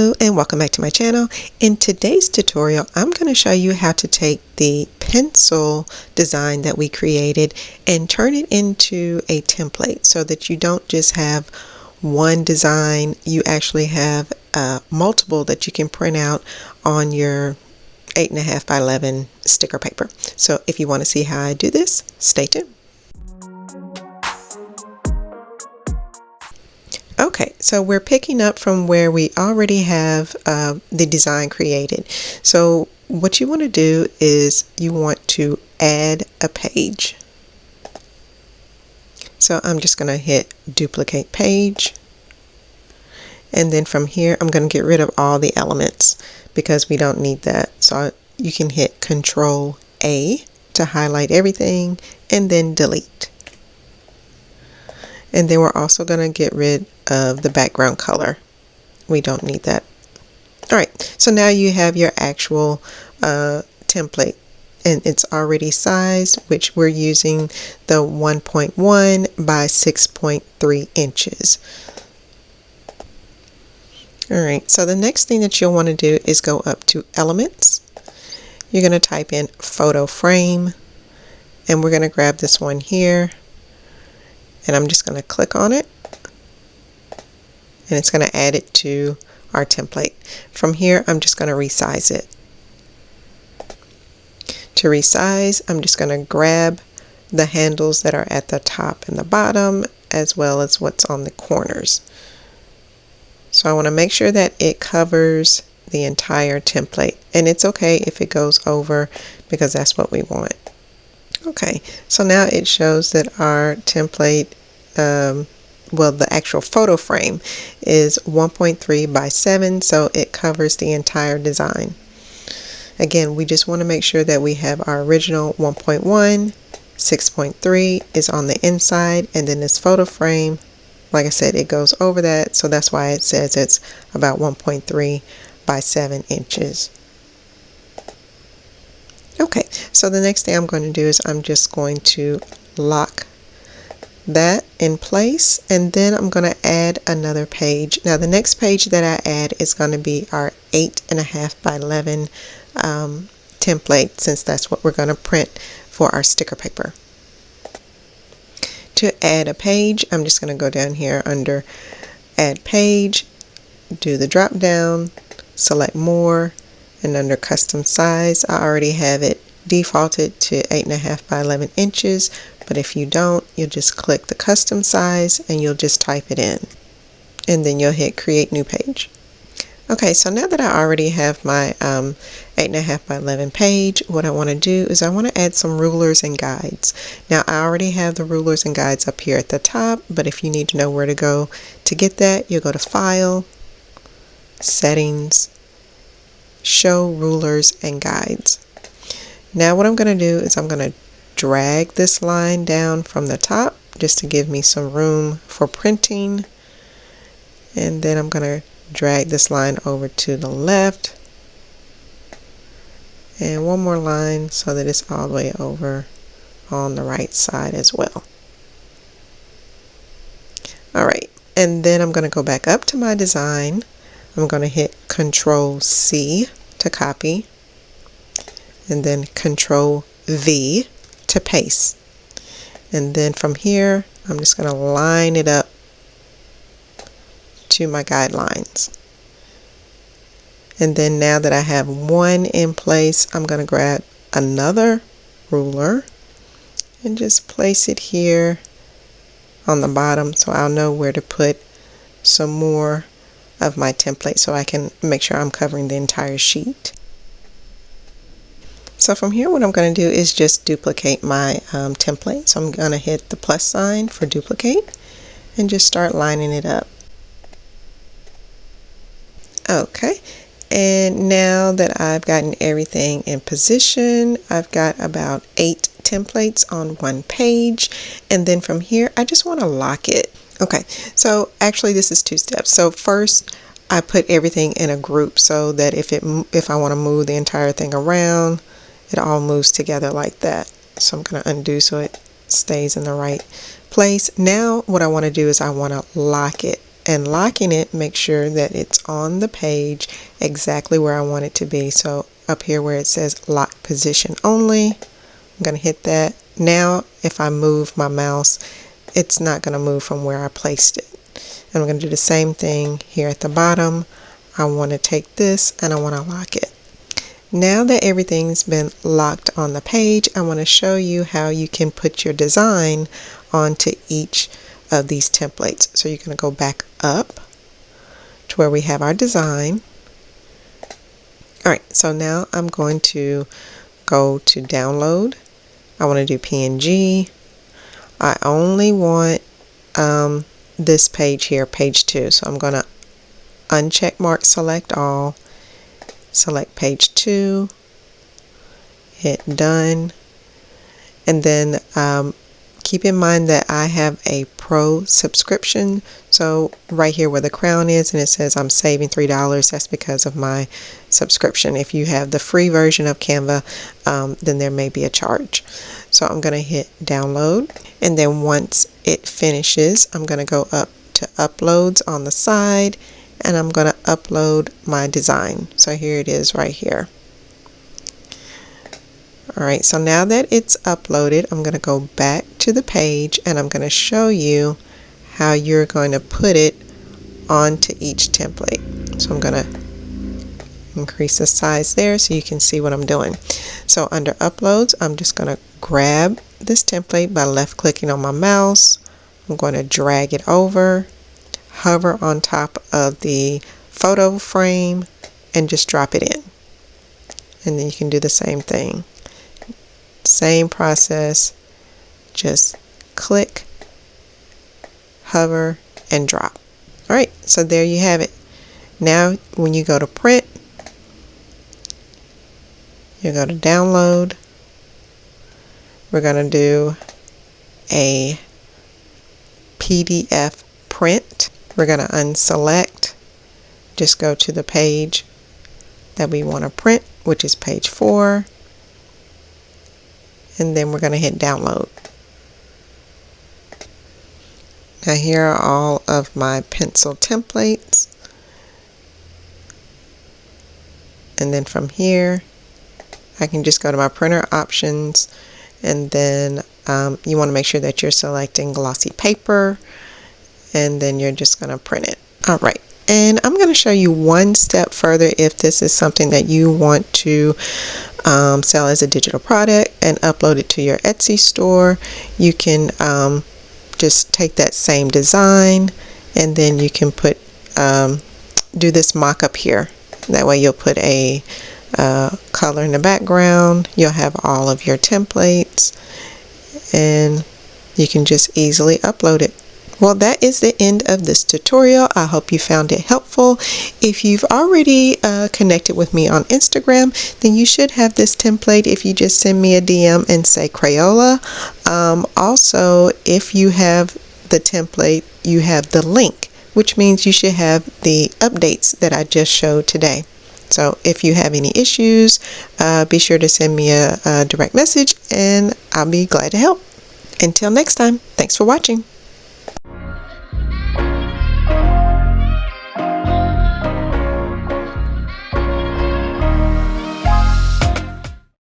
Hello and welcome back to my channel. In today's tutorial, I'm going to show you how to take the pencil design that we created and turn it into a template so that you don't just have one design, you actually have multiple that you can print out on your 8.5 by 11 sticker paper. So if you want to see how I do this, stay tuned. Okay, so we're picking up from where we already have the design created. So what you want to do is you want to add a page. So I'm just going to hit duplicate page. And then from here, I'm going to get rid of all the elements because we don't need that. So you can hit Control A to highlight everything and then delete. And then we're also going to get rid of the background color. We don't need that. Alright, so now you have your actual template, and it's already sized, which we're using the 1.1 by 6.3 inches. Alright, so the next thing that you'll want to do is go up to Elements. You're going to type in Photo Frame, and we're going to grab this one here. And I'm just going to click on it, and it's going to add it to our template. From here, I'm just going to resize it. To resize, I'm just going to grab the handles that are at the top and the bottom, as well as what's on the corners. So I want to make sure that it covers the entire template, and it's okay if it goes over because that's what we want. Okay, so now it shows that our template, well, the actual photo frame is 1.3 by 7, so it covers the entire design. Again, we just want to make sure that we have our original 1.1, 6.3 is on the inside, and then this photo frame, like I said, it goes over that, so that's why it says it's about 1.3 by 7 inches. Okay, so the next thing I'm going to do is I'm just going to lock that in place, and then I'm going to add another page. Now the next page that I add is going to be our 8.5 by 11 template, since that's what we're going to print for our sticker paper. To add a page, I'm just going to go down here under Add Page, do the drop down, select More, and under Custom Size, I already have it defaulted to 8.5 by 11 inches, but if you don't, you'll just click the custom size and you'll just type it in, and then you'll hit Create New Page. Okay, so now that I already have my 8.5 by 11 page, what I want to do is I want to add some rulers and guides. Now I already have the rulers and guides up here at the top, but if you need to know where to go to get that, you'll go to File, Settings, Show Rulers and Guides. Now what I'm going to do is I'm going to drag this line down from the top just to give me some room for printing, and then I'm going to drag this line over to the left and one more line so that it's all the way over on the right side as well. Alright, and then I'm going to go back up to my design. I'm going to hit Control C to copy, and then Control V to paste. And then from here, I'm just going to line it up to my guidelines. And then now that I have one in place, I'm going to grab another ruler and just place it here on the bottom so I'll know where to put some more of my template so I can make sure I'm covering the entire sheet. So from here, what I'm going to do is just duplicate my template. So I'm going to hit the plus sign for duplicate and just start lining it up. Okay, and now that I've gotten everything in position, I've got about 8 templates on one page, and then from here I just want to lock it. Okay, so actually this is 2 steps. So first I put everything in a group so that if I want to move the entire thing around, it all moves together like that. So I'm going to undo so it stays in the right place. Now what I want to do is I want to lock it, and locking it, make sure that it's on the page exactly where I want it to be. So up here where it says lock position only, I'm going to hit that. Now if I move my mouse, it's not going to move from where I placed it. And I'm going to do the same thing here at the bottom. I want to take this and I want to lock it. Now that everything's been locked on the page, I want to show you how you can put your design onto each of these templates. So you're going to go back up to where we have our design. Alright, so now I'm going to go to download. I want to do PNG. I only want this page here, page 2. So I'm going to uncheck mark select all, select page 2, hit done, and then keep in mind that I have a pro subscription. So right here where the crown is and it says I'm saving $3, that's because of my subscription. If you have the free version of Canva, then there may be a charge. So I'm going to hit download, and then once it finishes, I'm going to go up to uploads on the side, and I'm going to upload my design. So here it is right here. Alright, so now that it's uploaded, I'm going to go back to the page and I'm going to show you how you're going to put it onto each template. So I'm going to increase the size there so you can see what I'm doing. So under uploads, I'm just going to grab this template by left clicking on my mouse. I'm going to drag it over, hover on top of the photo frame, and just drop it in. And then you can do the same thing. Same process, just click, hover, and drop. Alright, so there you have it. Now when you go to print, you go to download. We're going to do a PDF print. We're going to unselect, just go to the page that we want to print, which is page 4. And then we're going to hit download. Now here are all of my pencil templates. And then from here, I can just go to my printer options, and then you want to make sure that you're selecting glossy paper, and then you're just going to print it. Alright, and I'm going to show you one step further if this is something that you want to sell as a digital product and upload it to your Etsy store. You can just take that same design and then you can put do this mock-up here. That way you'll put a color in the background, you'll have all of your templates, and you can just easily upload it. Well, that is the end of this tutorial. I hope you found it helpful. If you've already connected with me on Instagram, then you should have this template if you just send me a DM and say Crayola. Also, if you have the template, you have the link, which means you should have the updates that I just showed today. So if you have any issues, be sure to send me a direct message and I'll be glad to help. Until next time, thanks for watching.